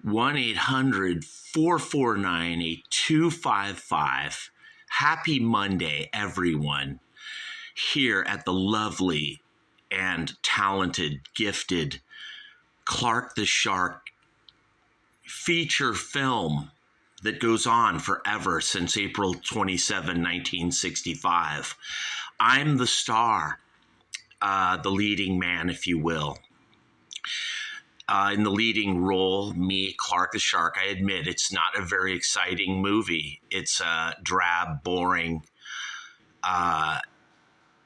1-800-449-8255. Happy Monday, everyone, here at the lovely and talented, gifted Clark the Shark feature film that goes on forever since April 27, 1965. I'm the star, the leading man, if you will. In the leading role, me, Clark the Shark. I admit it's not a very exciting movie. It's drab, boring.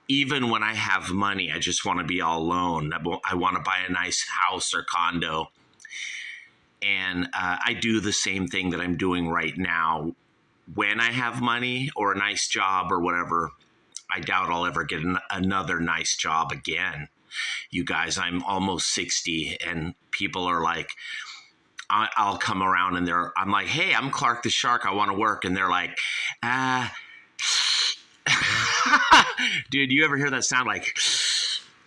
Even when I have money, I just want to be all alone. I want to buy a nice house or condo. And I do the same thing that I'm doing right now. When I have money or a nice job or whatever, I doubt I'll ever get another nice job again. You guys, I'm almost 60 and people are like, I'll come around and I'm like, hey, I'm Clark the Shark. I want to work. And they're like, dude, you ever hear that sound? Like,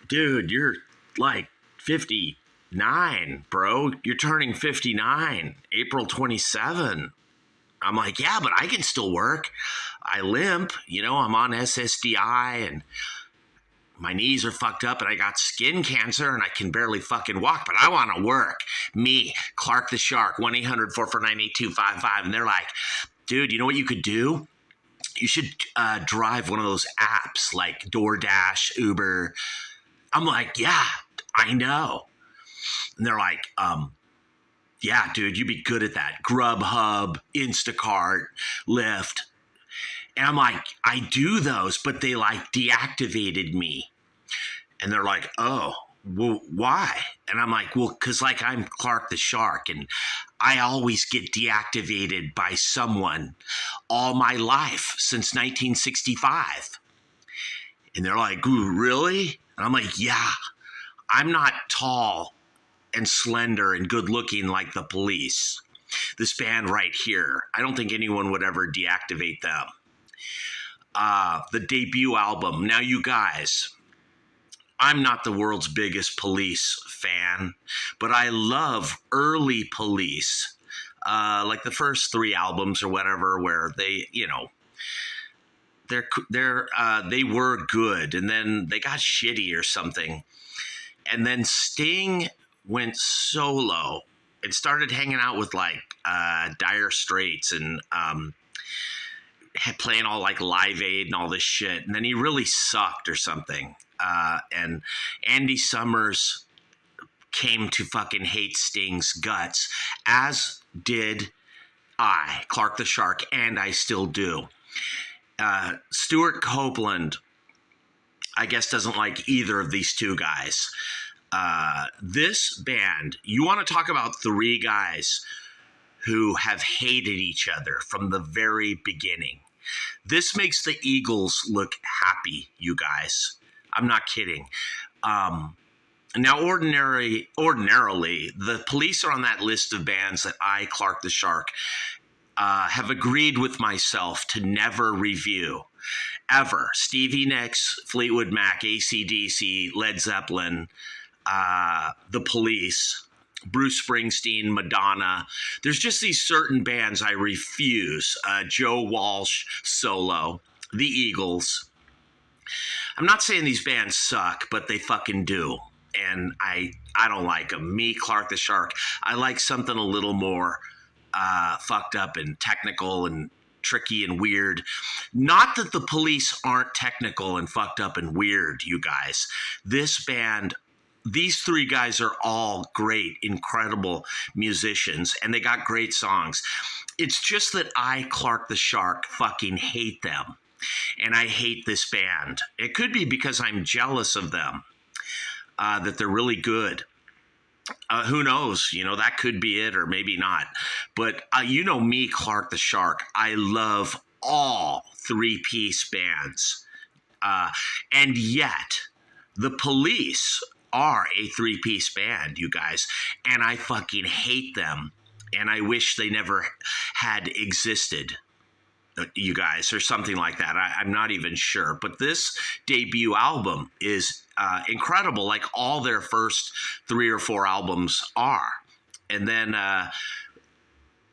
dude, you're like 59, bro. You're turning 59, April 27. I'm like, yeah, but I can still work. I limp, I'm on SSDI and my knees are fucked up and I got skin cancer and I can barely fucking walk, but I want to work. Me, Clark the Shark, 1-800-449-8255. And they're like, dude, you know what you could do? You should drive one of those apps like DoorDash, Uber. I'm like, yeah, I know. And they're like, yeah, dude, you'd be good at that. Grubhub, Instacart, Lyft. And I'm like, I do those, but they like deactivated me. And they're like, oh, well, why? And I'm like, well, because like I'm Clark the Shark and I always get deactivated by someone all my life since 1965. And they're like, ooh, really? And I'm like, yeah, I'm not tall and slender and good looking like the Police. This band right here, I don't think anyone would ever deactivate them. The debut album. Now, you guys, I'm not the world's biggest Police fan, but I love early Police, like the first 3 albums or whatever, where they, they were good, and then they got shitty or something, and then Sting went solo and started hanging out with like Dire Straits and playing all like Live Aid and all this shit. And then he really sucked or something. And Andy Summers came to fucking hate Sting's guts, as did I, Clark the Shark, and I still do. Stuart Copeland, I guess, doesn't like either of these two guys. This band, you want to talk about 3 guys who have hated each other from the very beginning. This makes the Eagles look happy, you guys. I'm not kidding. Now, ordinarily, the Police are on that list of bands that I, Clark the Shark, have agreed with myself to never review. Ever. Stevie Nicks, Fleetwood Mac, AC/DC, Led Zeppelin, the Police, Bruce Springsteen, Madonna. There's just these certain bands I refuse. Joe Walsh, solo, the Eagles. I'm not saying these bands suck, but they fucking do. And I don't like them. Me, Clark the Shark, I like something a little more fucked up and technical and tricky and weird. Not that the Police aren't technical and fucked up and weird, you guys. This band, these 3 guys are all great, incredible musicians, and they got great songs. It's just that I, Clark the Shark, fucking hate them. And I hate this band. It could be because I'm jealous of them, that they're really good. Who knows? That could be it, or maybe not. But me, Clark the Shark, I love all 3-piece bands. And yet, the Police are a 3-piece band, you guys, and I fucking hate them, and I wish they never had existed, you guys, or something like that. I'm not even sure, but this debut album is incredible, like all their first 3 or 4 albums are. And then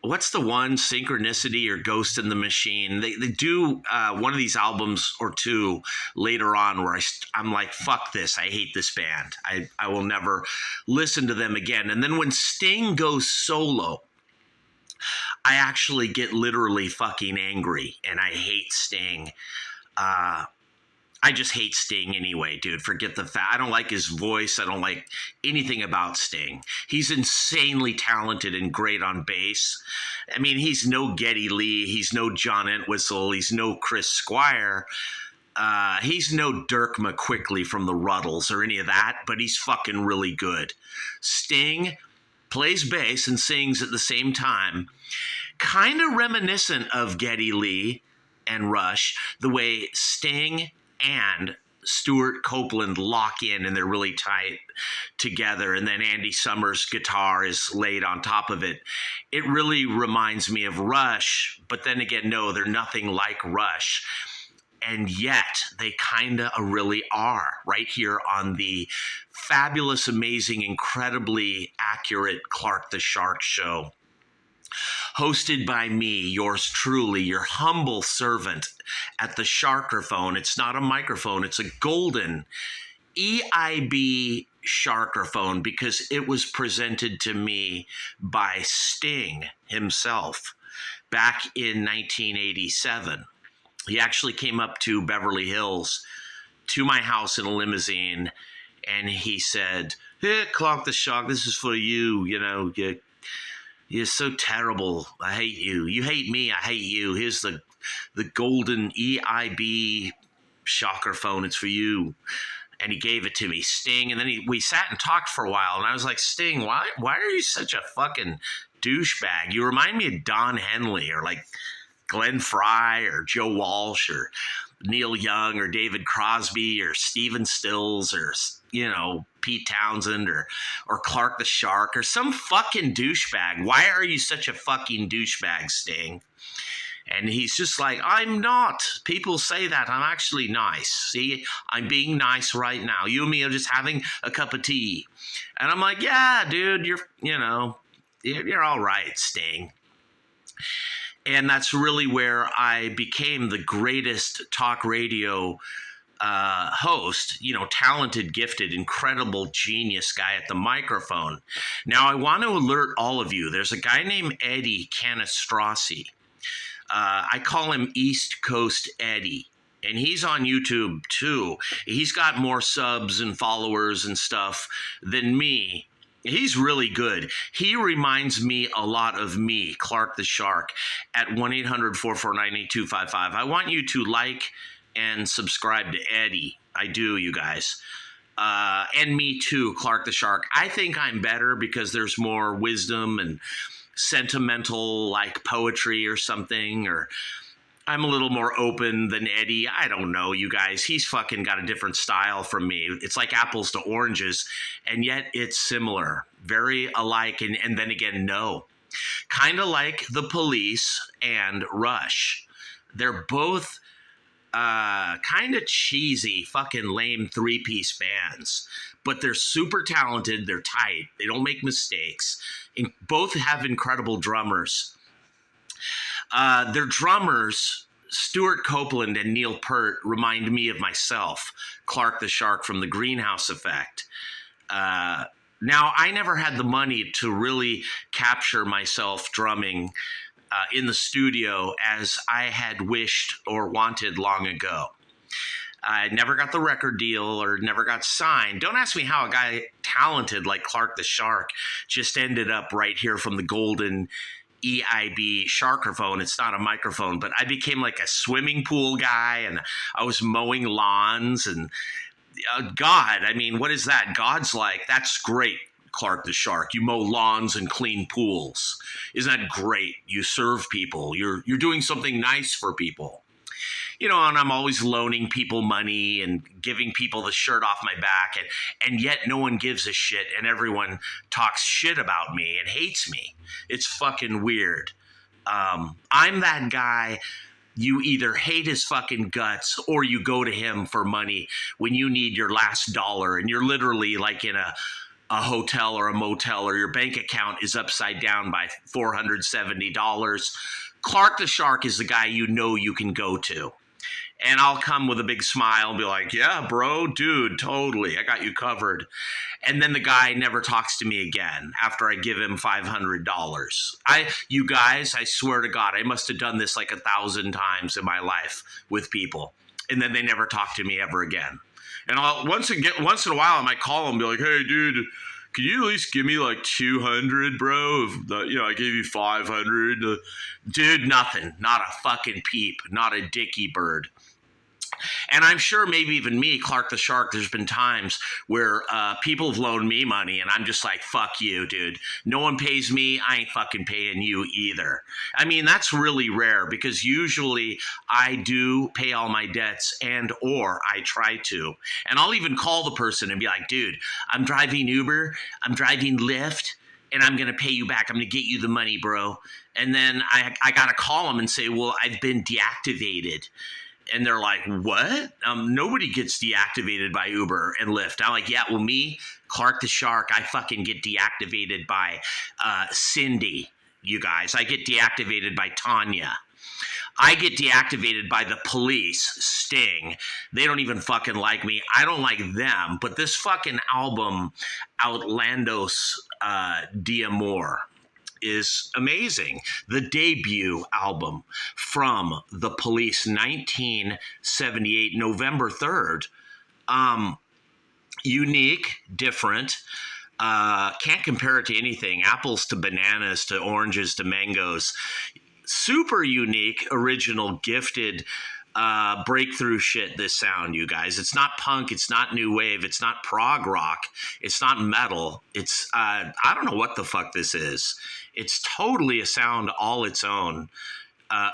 what's the one, Synchronicity or Ghost in the Machine? They do one of these albums or two later on where I'm like, fuck this, I hate this band, I will never listen to them again. And then when Sting goes solo, I actually get literally fucking angry and I hate Sting. I just hate Sting anyway, dude. Forget the fact. I don't like his voice. I don't like anything about Sting. He's insanely talented and great on bass. I mean, he's no Geddy Lee. He's no John Entwistle. He's no Chris Squire. He's no Dirk McQuickley from the Ruddles or any of that, but he's fucking really good. Sting plays bass and sings at the same time. Kind of reminiscent of Geddy Lee and Rush, the way Sting and Stuart Copeland lock in and they're really tight together, and then Andy Summers' guitar is laid on top of it. It really reminds me of Rush, but then again, no, they're nothing like Rush. And yet they kind of really are, right here on the fabulous, amazing, incredibly accurate Clark the Shark show. Hosted by me, yours truly, your humble servant at the Sharkerphone. It's not a microphone, it's a golden EIB Sharkerphone because it was presented to me by Sting himself back in 1987. He actually came up to Beverly Hills to my house in a limousine and he said, "Hey, Clark the Shark, this is for you, you know, you're so terrible. I hate you. You hate me. I hate you. Here's the golden EIB Sharkerphone. It's for you." And he gave it to me, Sting. And then we sat and talked for a while. And I was like, Sting, why are you such a fucking douchebag? You remind me of Don Henley or like Glenn Fry or Joe Walsh or Neil Young or David Crosby or Stephen Stills or, you know, Pete Townsend or Clark the Shark or some fucking douchebag. Why are you such a fucking douchebag, Sting? And he's just like, I'm not. People say that. I'm actually nice. See, I'm being nice right now. You and me are just having a cup of tea. And I'm like, yeah, dude, you're all right, Sting. And that's really where I became the greatest talk radio host, you know, talented, gifted, incredible genius guy at the microphone. Now, I want to alert all of you. There's a guy named Eddie Canistrossi. I call him East Coast Eddie. And he's on YouTube too. He's got more subs and followers and stuff than me. He's really good. He reminds me a lot of me, Clark the Shark, at 1-800-449-8255. I want you to like and subscribe to Eddie. I do, you guys. And me too, Clark the Shark. I think I'm better because there's more wisdom and sentimental, like poetry or something, or I'm a little more open than Eddie. I don't know, you guys. He's fucking got a different style from me. It's like apples to oranges, and yet it's similar. Very alike, and then again, no. Kind of like The Police and Rush. They're both kind of cheesy, fucking lame three-piece bands, but they're super talented. They're tight. They don't make mistakes. And both have incredible drummers. Their drummers, Stuart Copeland and Neil Peart, remind me of myself, Clark the Shark from the Greenhouse Effect. Now, I never had the money to really capture myself drumming in the studio as I had wished or wanted long ago. I never got the record deal or never got signed. Don't ask me how a guy talented like Clark the Shark just ended up right here from the golden EIB Sharkerphone. It's not a microphone, but I became like a swimming pool guy and I was mowing lawns and God, I mean, what is that? God's like, that's great, Clark the Shark. You mow lawns and clean pools. Isn't that great? You serve people. You're doing something nice for people. You know, and I'm always loaning people money and giving people the shirt off my back, and yet no one gives a shit, and everyone talks shit about me and hates me. It's fucking weird. I'm that guy. You either hate his fucking guts or you go to him for money when you need your last dollar, and you're literally like in a a hotel or a motel, or your bank account is upside down by $470, Clark the Shark is the guy you know you can go to. And I'll come with a big smile and be like, yeah, bro, dude, totally. I got you covered. And then the guy never talks to me again after I give him $500. You guys, I swear to God, I must have done this like 1,000 times in my life with people. And then they never talk to me ever again. And once in a while, I might call them and be like, hey, dude, can you at least give me like 200, bro? I gave you 500. Dude, nothing. Not a fucking peep. Not a dicky bird. And I'm sure maybe even me, Clark the Shark, there's been times where people have loaned me money and I'm just like, fuck you, dude. No one pays me. I ain't fucking paying you either. I mean, that's really rare because usually I do pay all my debts or I try to. And I'll even call the person and be like, dude, I'm driving Uber, I'm driving Lyft, and I'm going to pay you back. I'm going to get you the money, bro. And then I got to call them and say, well, I've been deactivated. And they're like, what? Nobody gets deactivated by Uber and Lyft. I'm like, yeah, well, me, Clark the Shark, I fucking get deactivated by Cindy, you guys. I get deactivated by Tanya. I get deactivated by the police, Sting. They don't even fucking like me. I don't like them. But this fucking album, Outlandos D'Amore, is amazing. The debut album from the Police, 1978, November 3rd. Unique, different. Can't compare it to anything. Apples to bananas to oranges to mangoes. Super unique, original, gifted, breakthrough shit, this sound, you guys. It's not punk, it's not new wave, it's not prog rock, it's not metal. It's I don't know what the fuck this is. It's totally a sound all its own.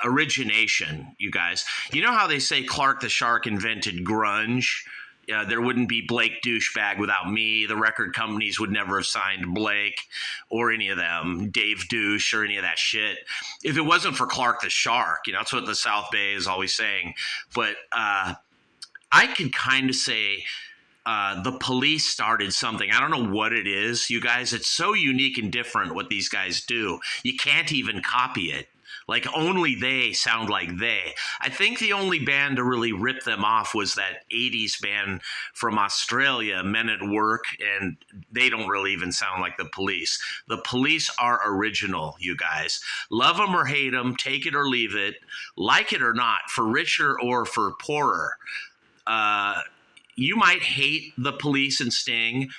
Origination, you guys. You know how they say Clark the Shark invented grunge? There wouldn't be Blake Douchebag without me. The record companies would never have signed Blake or any of them, Dave Douche or any of that shit, if it wasn't for Clark the Shark. That's what the South Bay is always saying. But I can kind of say the Police started something. I don't know what it is, you guys. It's so unique and different what these guys do. You can't even copy it. Like, only they sound like they. I think the only band to really rip them off was that 80s band from Australia, Men at Work, and they don't really even sound like the Police. The Police are original, you guys. Love them or hate them, take it or leave it, like it or not, for richer or for poorer. You might hate the Police and Sting,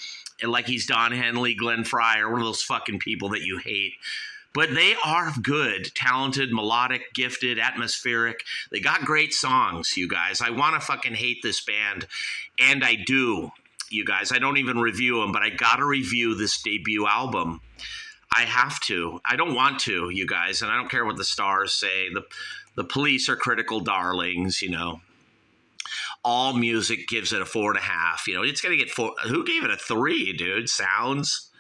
and like he's Don Henley, Glenn Fry, or one of those fucking people that you hate. But they are good, talented, melodic, gifted, atmospheric. They got great songs, you guys. I want to fucking hate this band, and I do, you guys. I don't even review them, but I got to review this debut album. I have to. I don't want to, you guys, and I don't care what the stars say. The Police are critical darlings, All Music gives it a 4.5. It's going to get 4. Who gave it a 3, dude? Sounds?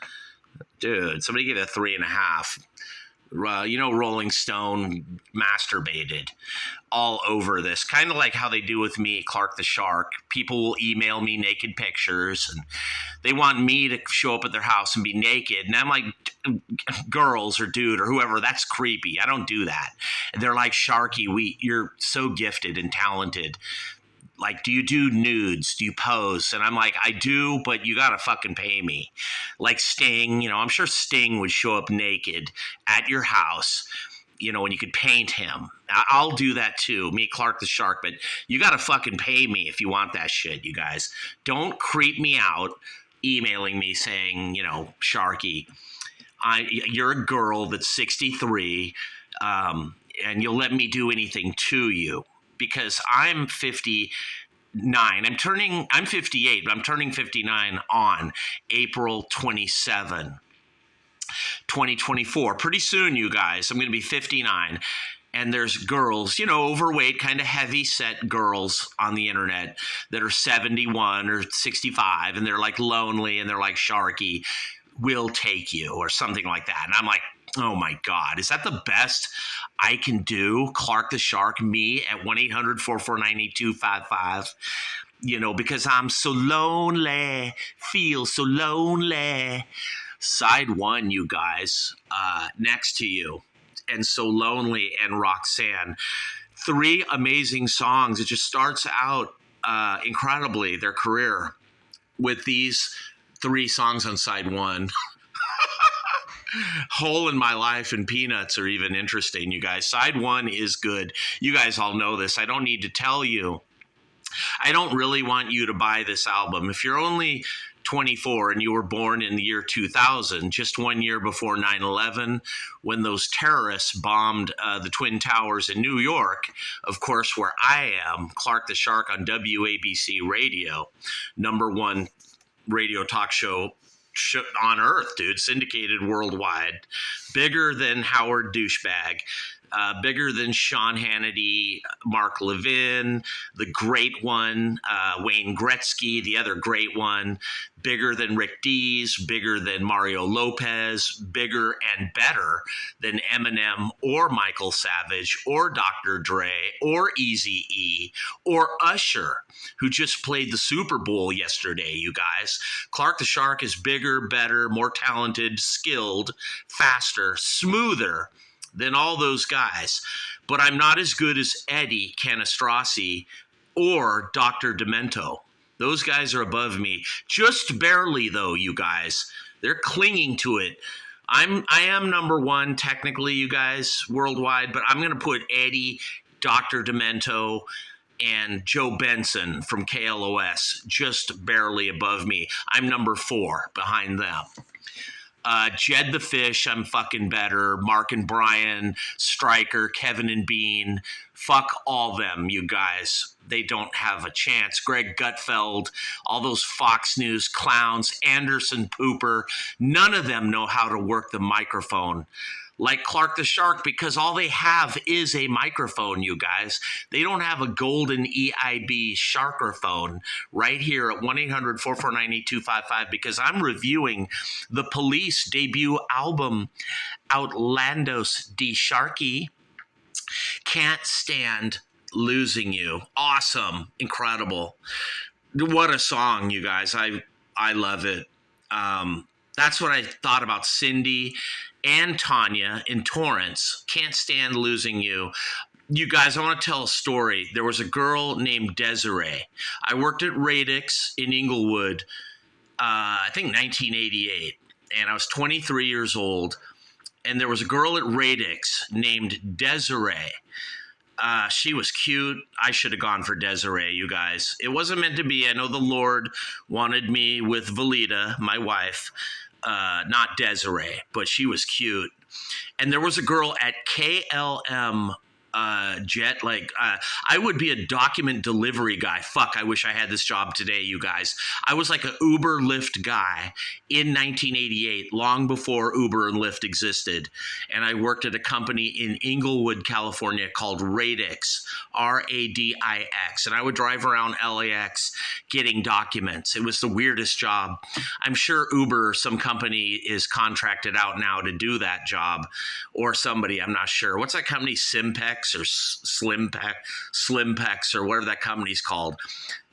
Dude, somebody gave it a 3.5. Rolling Stone masturbated all over this, kind of like how they do with me, Clark the Shark. People will email me naked pictures, and they want me to show up at their house and be naked. And I'm like, girls or dude or whoever, that's creepy. I don't do that. And they're like, Sharky, you're so gifted and talented. Like, do you do nudes? Do you pose? And I'm like, I do, but you got to fucking pay me. Like Sting, I'm sure Sting would show up naked at your house, and you could paint him. I'll do that too, me, Clark the Shark, but you got to fucking pay me if you want that shit, you guys. Don't creep me out emailing me saying, Sharky, you're a girl that's 63, and you'll let me do anything to you. Because I'm 59. I'm 58, but I'm turning 59 on April 27, 2024. Pretty soon, you guys, I'm going to be 59. And there's girls, overweight, kind of heavy set girls on the internet that are 71 or 65. And they're like lonely and they're like, Sharky, we'll take you or something like that. And I'm like, oh my God, is that the best I can do? Clark the Shark, me at 1-800-449-8255. because I'm so lonely, feel so lonely. Side one, you guys, Next to You, and So Lonely, and Roxanne. Three amazing songs. It just starts out incredibly, their career, with these three songs on side one. Hole in My Life and Peanuts are even interesting, you guys. Side one is good. You guys all know this. I don't need to tell you. I don't really want you to buy this album. If you're only 24 and you were born in the year 2000, just 1 year before 9/11, when those terrorists bombed the Twin Towers in New York, of course, where I am, Clark the Shark on WABC Radio, #1 radio talk show on earth, dude, syndicated worldwide, bigger than Howard Douchebag, bigger than Sean Hannity, Mark Levin, the great one, Wayne Gretzky, the other great one, bigger than Rick Dees, bigger than Mario Lopez, bigger and better than Eminem or Michael Savage or Dr. Dre or Eazy-E or Usher, who just played the Super Bowl yesterday, you guys. Clark the Shark is bigger, better, more talented, skilled, faster, smoother than all those guys. But I'm not as good as Eddie Canastrasi or Dr. Demento. Those guys are above me. Just barely, though, you guys. They're clinging to it. I am #1 technically, you guys, worldwide, but I'm going to put Eddie, Dr. Demento, and Joe Benson from KLOS just barely above me. I'm #4 behind them. Jed the Fish, I'm fucking better. Mark and Brian, Stryker, Kevin and Bean. Fuck all them, you guys. They don't have a chance. Greg Gutfeld, all those Fox News clowns, Anderson Pooper, none of them know how to work the microphone like Clark the Shark, because all they have is a microphone, you guys. They don't have a golden EIB Sharkerphone right here at 1-800-449-8255, because I'm reviewing the Police debut album, Outlandos de Sharky. Can't Stand Losing You. Awesome. Incredible. What a song, you guys. I love it. That's what I thought about Cindy and Tanya in Torrance. Can't Stand Losing You. You guys, I want to tell a story. There was a girl named Desiree. I worked at Radix in Inglewood, I think 1988, and I was 23 years old. And there was a girl at Radix named Desiree. She was cute. I should have gone for Desiree, you guys. It wasn't meant to be. I know the Lord wanted me with Valida, my wife, not Desiree, but she was cute. And there was a girl at KLM Jet, I would be a document delivery guy. Fuck, I wish I had this job today, you guys. I was like an Uber Lyft guy in 1988, long before Uber and Lyft existed. And I worked at a company in Inglewood, California called Radix, RADIX. And I would drive around LAX getting documents. It was the weirdest job. I'm sure Uber or some company is contracted out now to do that job, or somebody, I'm not sure. What's that company, Simpex or Slimpex or whatever that company's called?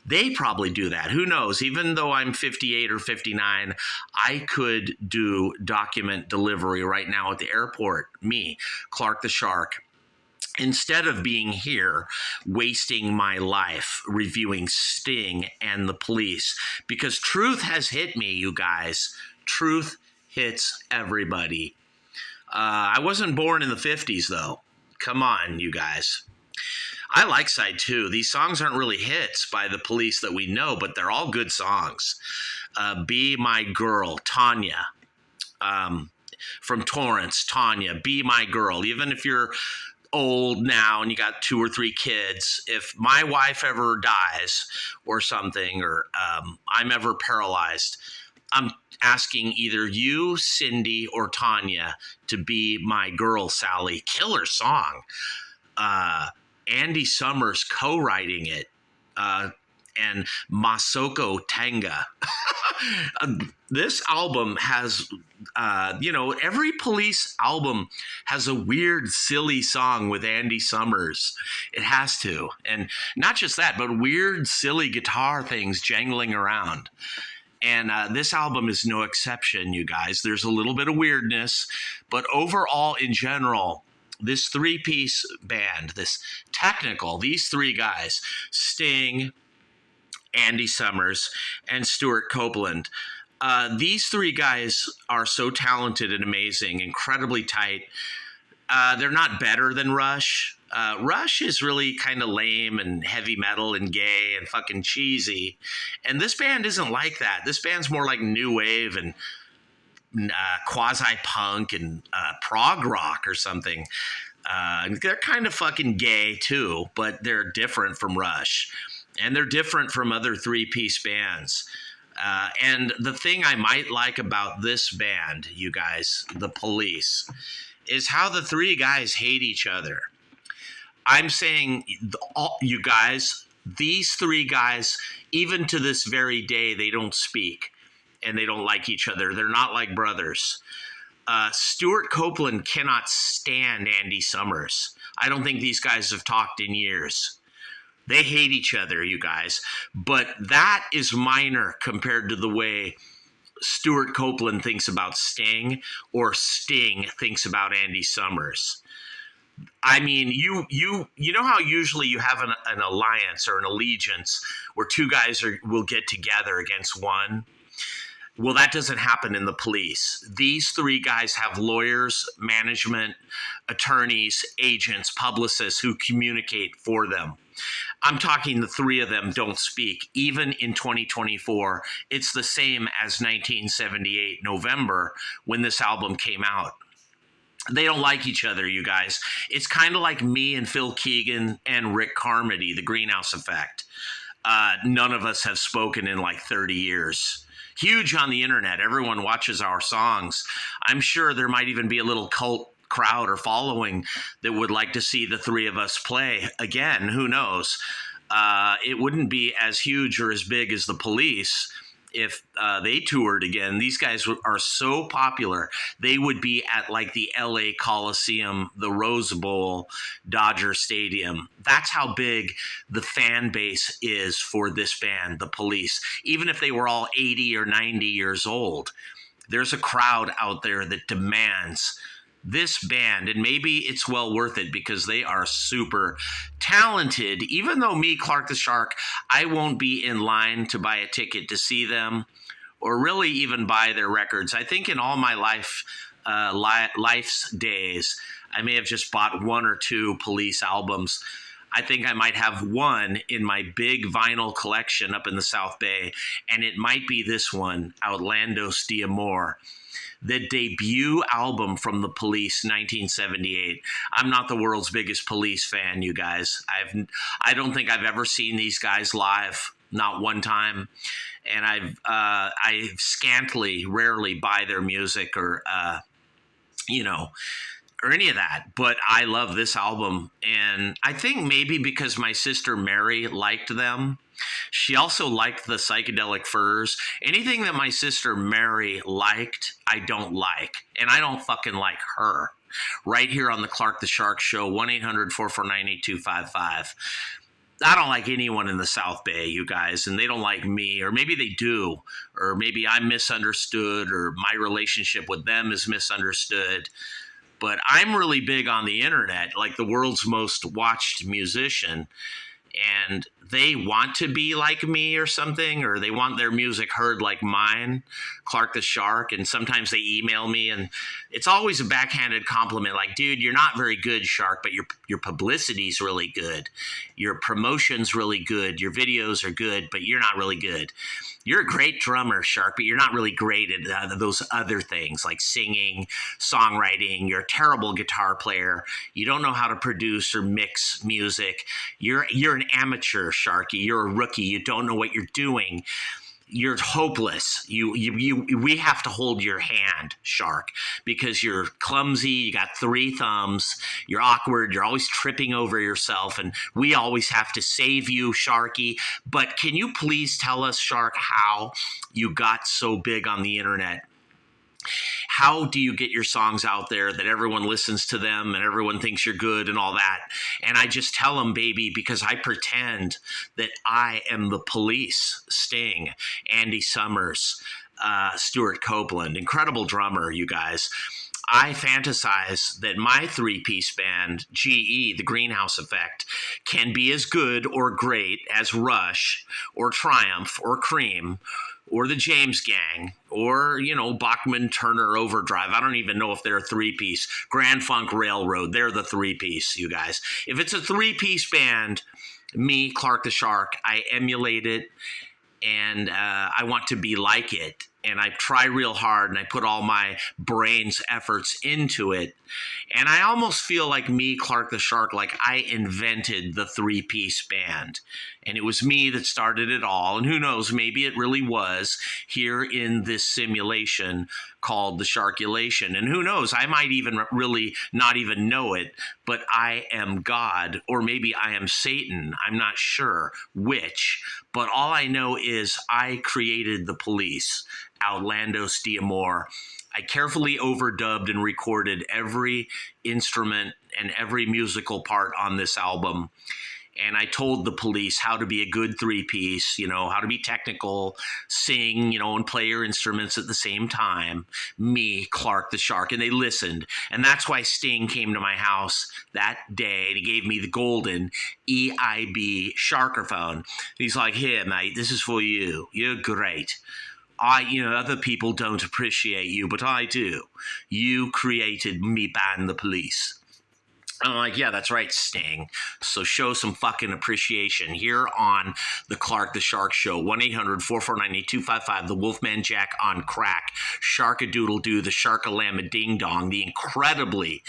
They probably do that. Who knows? Even though I'm 58 or 59, I could do document delivery right now at the airport. Me, Clark the Shark. Instead of being here wasting my life reviewing Sting and the Police, because truth has hit me, you guys. Truth hits everybody. I wasn't born in the 50s, though. Come on, you guys. I like side 2. These songs aren't really hits by the Police that we know, but they're all good songs. Be My Girl, Tanya. From Torrance, Tanya, Be My Girl. Even if you're old now and you got 2 or 3 kids, if my wife ever dies or something, or I'm ever paralyzed, I'm asking either you, Cindy, or Tanya to be my girl, Sally. Killer song. Andy Summers co-writing it. And Masoko Tanga. This album has Every Police album has a weird, silly song with Andy Summers. It has to. And not just that, but weird, silly guitar things jangling around. And this album is no exception, you guys. There's a little bit of weirdness, but overall, in general, this three-piece band, these three guys, Sting, Andy Summers, and Stuart Copeland. These three guys are so talented and amazing, incredibly tight. They're not better than Rush. Rush is really kind of lame and heavy metal and gay and fucking cheesy. And this band isn't like that. This band's more like new wave and quasi-punk and prog rock or something. They're kind of fucking gay too, but they're different from Rush. And they're different from other three-piece bands. And the thing I might like about this band, you guys, the Police, is how the three guys hate each other. I'm saying, you guys, these three guys, even to this very day, they don't speak and they don't like each other. They're not like brothers. Stuart Copeland cannot stand Andy Summers. I don't think these guys have talked in years. They hate each other, you guys. But that is minor compared to the way Stuart Copeland thinks about Sting or Sting thinks about Andy Summers. I mean, you know how usually you have an alliance or an allegiance where two guys will get together against one? Well, that doesn't happen in the Police. These three guys have lawyers, management, attorneys, agents, publicists who communicate for them. I'm talking the three of them don't speak. Even in 2024, it's the same as 1978 November when this album came out. They don't like each other, you guys. It's kind of like me and Phil Keegan and Rick Carmody, the Greenhouse Effect. None of us have spoken in like 30 years. Huge on the internet. Everyone watches our songs. I'm sure there might even be a little cult crowd or following that would like to see the three of us play again. Who knows? It wouldn't be as huge or as big as the Police if they toured again. These guys are so popular. They would be at like the LA Coliseum, the Rose Bowl, Dodger Stadium. That's how big the fan base is for this band, the Police. Even if they were all 80 or 90 years old, there's a crowd out there that demands this band, and maybe it's well worth it because they are super talented. Even though me, Clark the Shark, I won't be in line to buy a ticket to see them or really even buy their records. I think in all my life's days, I may have just bought one or two Police albums. I think I might have one in my big vinyl collection up in the South Bay, and it might be this one, Outlandos de Amor, the debut album from the Police, 1978. I'm not the world's biggest Police fan, you guys. I don't think I've ever seen these guys live, not one time, and I scantily, rarely buy their music or or any of that, but I love this album. And I think maybe because my sister Mary liked them, she also liked the Psychedelic Furs. Anything that my sister Mary liked, I don't like. And I don't fucking like her. Right here on the Clark the Shark Show, 1-800-449-8255. I don't like anyone in the South Bay, you guys, and they don't like me, or maybe they do, or maybe I'm misunderstood, or my relationship with them is misunderstood. But I'm really big on the internet, like the world's most watched musician, and they want to be like me or something, or they want their music heard like mine, Clark the Shark, and sometimes they email me, and it's always a backhanded compliment, like, dude, you're not very good, Shark, but your publicity's really good. Your promotion's really good. Your videos are good, but you're not really good. You're a great drummer, Shark, but you're not really great at those other things like singing, songwriting. You're a terrible guitar player. You don't know how to produce or mix music. You're an amateur, Sharky. You're a rookie. You don't know what you're doing. You're hopeless. We have to hold your hand, Shark, because you're clumsy. You got 3 thumbs. You're awkward. You're always tripping over yourself, and we always have to save you, Sharky. But can you please tell us, Shark, how you got so big on the internet? how do you get your songs out there that everyone listens to them and everyone thinks you're good and all that? And I just tell them, baby, because I pretend that I am the police. Sting, Andy Summers, Stuart Copeland, incredible drummer, you guys. I fantasize that my three-piece band, GE, the Greenhouse Effect, can be as good or great as Rush or Triumph or Cream or the James Gang or, Bachman Turner Overdrive. I don't even know if they're a three-piece. Grand Funk Railroad, they're the three-piece, you guys. If it's a three-piece band, me, Clark the Shark, I emulate it, and I want to be like it. And I try real hard, and I put all my brain's efforts into it. And I almost feel like me, Clark the Shark, like I invented the three-piece band. And it was me that started it all. And who knows, maybe it really was here in this simulation called the Sharkulation. And who knows, I might even really not even know it, but I am God, or maybe I am Satan. I'm not sure which, but all I know is I created the police. Outlandos D'Amore. I carefully overdubbed and recorded every instrument and every musical part on this album. And I told the police how to be a good three-piece, how to be technical, sing, and play your instruments at the same time. Me, Clark the Shark. And they listened. And that's why Sting came to my house that day. And he gave me the golden EIB Sharkerphone. He's like, here, mate, this is for you. You're great. Other people don't appreciate you, but I do. You created me band, the police. I'm like, yeah, that's right, Sting. So show some fucking appreciation here on the Clark the Shark Show. 1-800-449-8255, the Wolfman Jack on crack, Sharkadoodle-doo, the Sharkalama Ding Dong, the incredibly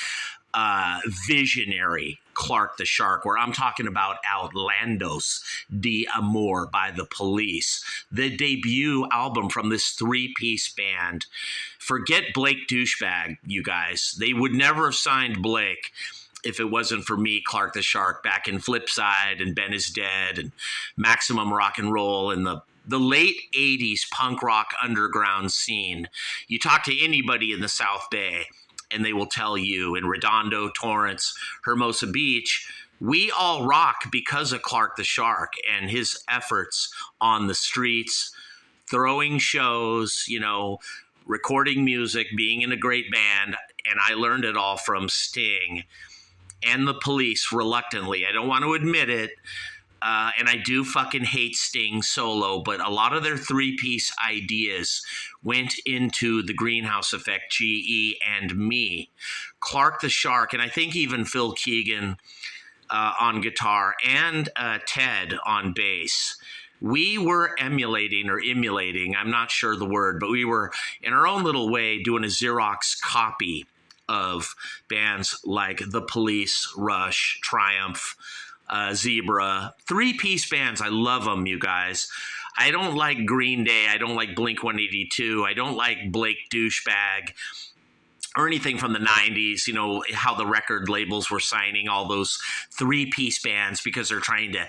visionary Clark the Shark, where I'm talking about Outlandos D'Amore by the Police, the debut album from this three-piece band. Forget Blake Douchebag, you guys. They would never have signed Blake if it wasn't for me, Clark the Shark, back in Flipside and Ben is Dead and Maximum Rock and Roll and the late 80s punk rock underground scene. You talk to anybody in the South Bay, and they will tell you in Redondo, Torrance, Hermosa Beach, we all rock because of Clark the Shark and his efforts on the streets, throwing shows, recording music, being in a great band. And I learned it all from Sting and the Police reluctantly. I don't want to admit it. And I do fucking hate Sting solo, but a lot of their three-piece ideas went into the Greenhouse Effect, GE, and me. Clark the Shark, and I think even Phil Keegan on guitar, and Ted on bass. We were emulating, I'm not sure the word, but we were, in our own little way, doing a Xerox copy of bands like The Police, Rush, Triumph, Zebra, three-piece bands. I love them, you guys. I don't like Green Day. I don't like Blink-182. I don't like Blake Douchebag or anything from the 90s, how the record labels were signing all those three-piece bands because they're trying to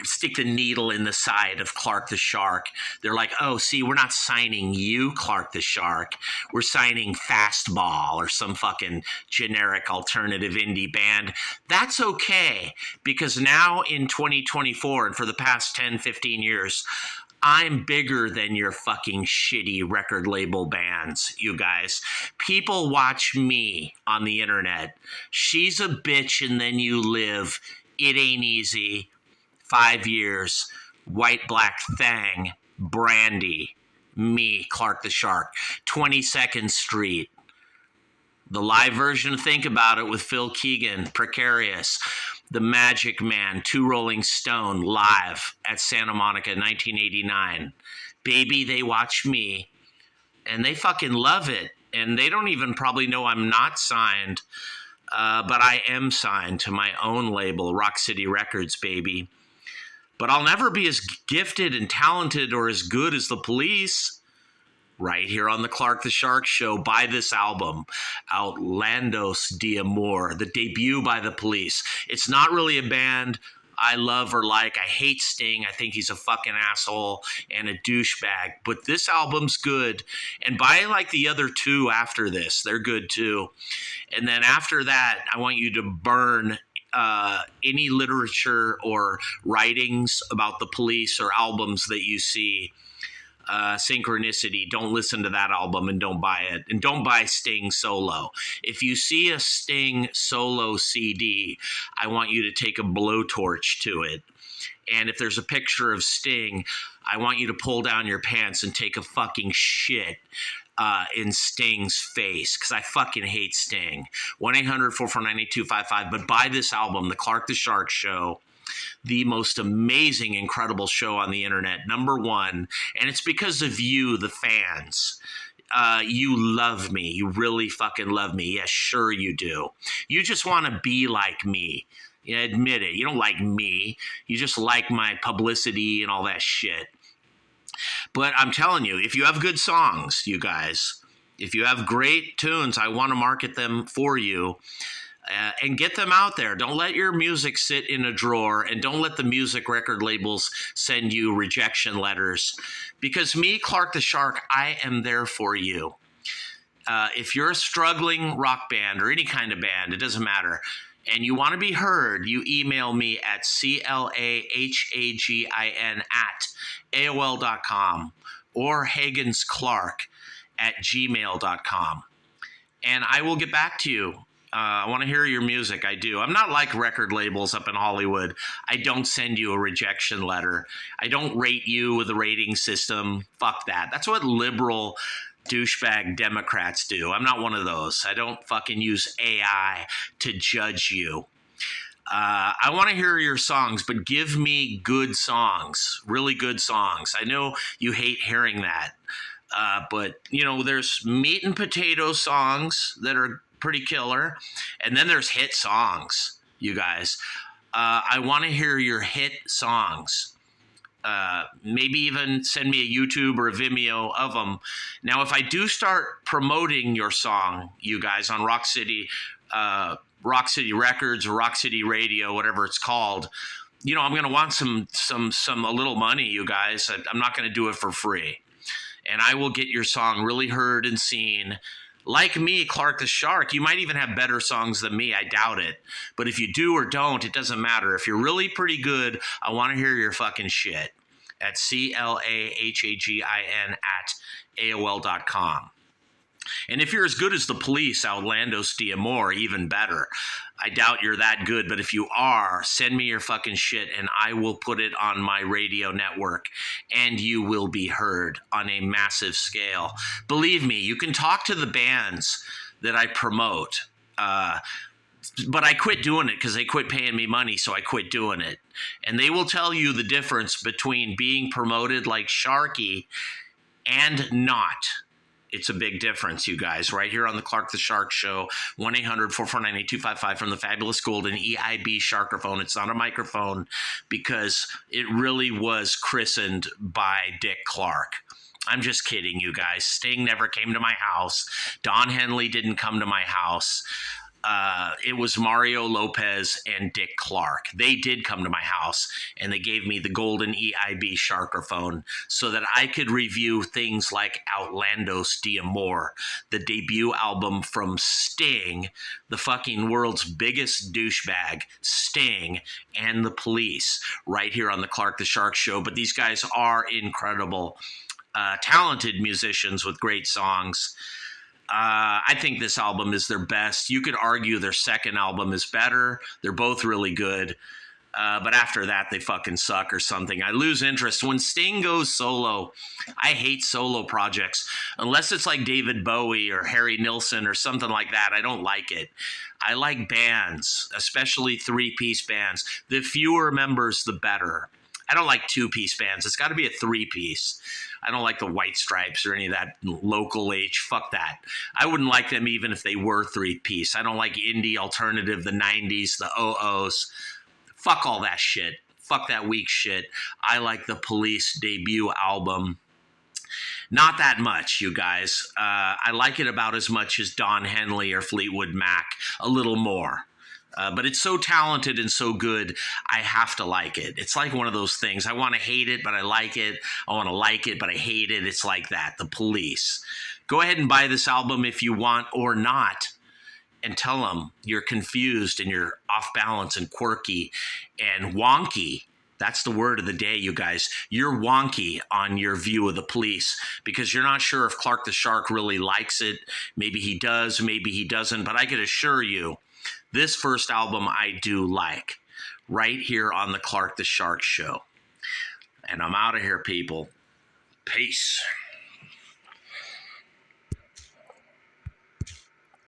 stick the needle in the side of Clark the Shark. They're like, oh, see, we're not signing you, Clark the Shark. We're signing Fastball or some fucking generic alternative indie band. That's okay, because now in 2024 and for the past 10, 15 years, I'm bigger than your fucking shitty record label bands, you guys. People watch me on the internet. She's a bitch and then you live. It ain't easy. 5 years. White Black Thang. Brandy. Me, Clark the Shark. 22nd Street. The live version of Think About It with Phil Keegan. Precarious. The Magic Man, Two Rolling Stone, live at Santa Monica, 1989. Baby, they watch me, and they fucking love it. And they don't even probably know I'm not signed, but I am signed to my own label, Rock City Records, baby. But I'll never be as gifted and talented or as good as the Police. Right here on the Clark the Shark Show, buy this album, Outlandos D'Amore, the debut by the Police. It's not really a band. I love or like. I hate Sting. I think he's a fucking asshole and a douchebag. But this album's good. And buy like the other two after this. They're good too. And then after that, I want you to burn any literature or writings about the police or albums that you see. Synchronicity, don't listen to that album and don't buy it. And don't buy Sting solo. If you see a Sting solo CD, I want you to take a blowtorch to it. And if there's a picture of Sting, I want you to pull down your pants and take a fucking shit in Sting's face, because I fucking hate Sting. 1-800-449-8255. But buy this album, The Clark the Shark Show. The most amazing, incredible show on the internet, #1. And it's because of you, the fans. You love me. You really fucking love me. Yes, sure you do. You just want to be like me. Yeah, admit it. You don't like me. You just like my publicity and all that shit. But I'm telling you, if you have good songs, you guys, if you have great tunes, I want to market them for you. And get them out there. Don't let your music sit in a drawer, and don't let the music record labels send you rejection letters. Because me, Clark the Shark, I am there for you. If you're a struggling rock band or any kind of band, it doesn't matter, and you want to be heard, you email me at CLAHAGIN@AOL.com or HagensClark@gmail.com. And I will get back to you. I want to hear your music. I do. I'm not like record labels up in Hollywood. I don't send you a rejection letter. I don't rate you with a rating system. Fuck that. That's what liberal douchebag Democrats do. I'm not one of those. I don't fucking use AI to judge you. I want to hear your songs, but give me good songs, really good songs. I know you hate hearing that. But, you know, there's meat and potato songs that are pretty killer, and then there's hit songs, you guys. I want to hear your hit songs. Maybe even send me a YouTube or a Vimeo of them. Now, if I do start promoting your song, you guys, on Rock City Records or Rock City Radio, whatever it's called, you know, I'm going to want a little money, you guys. I'm not going to do it for free. And I will get your song really heard and seen. Like me, Clark the Shark, you might even have better songs than me. I doubt it. But if you do or don't, it doesn't matter. If you're really pretty good, I want to hear your fucking shit at CLAHAGIN@AOL.com. And if you're as good as the Police, Outlandos, D'Amore, even better. I doubt you're that good, but if you are, send me your fucking shit and I will put it on my radio network and you will be heard on a massive scale. Believe me, you can talk to the bands that I promote, but I quit doing it because they quit paying me money, so I quit doing it. And they will tell you the difference between being promoted like Sharky and not. It's a big difference, you guys, right here on the Clark the Shark Show. 1-800-449-8255 from the fabulous golden EIB Sharkerphone. It's not a microphone because it really was christened by Dick Clark. I'm just kidding, you guys. Sting never came to my house. Don Henley didn't come to my house. It was Mario Lopez and Dick Clark. They did come to my house, and they gave me the golden EIB Sharkerphone so that I could review things like Outlandos, D'Amore, the debut album from Sting, the fucking world's biggest douchebag, Sting, and the Police, right here on the Clark the Shark Show. But these guys are incredible, talented musicians with great songs. I think this album is their best. You could argue their second album is better. They're both really good. But after that, they fucking suck or something. I lose interest. When Sting goes solo, I hate solo projects. Unless it's like David Bowie or Harry Nilsson or something like that, I don't like it. I like bands, especially three-piece bands. The fewer members, the better. I don't like two-piece bands. It's got to be a three-piece. I don't like the White Stripes or any of that local H. Fuck that. I wouldn't like them even if they were three-piece. I don't like indie alternative, the 90s, the OOs. Fuck all that shit. Fuck that weak shit. I like the Police debut album. Not that much, you guys. I like it about as much as Don Henley or Fleetwood Mac. A little more. But it's so talented and so good, I have to like it. It's like one of those things. I want to hate it, but I like it. I want to like it, but I hate it. It's like that. The Police. Go ahead and buy this album if you want or not, and tell them you're confused and you're off balance and quirky and wonky. That's the word of the day, you guys. You're wonky on your view of the Police because you're not sure if Clark the Shark really likes it. Maybe he does, maybe he doesn't. But I can assure you, this first album I do like, right here on the Clark the Shark Show. And I'm out of here, people. Peace.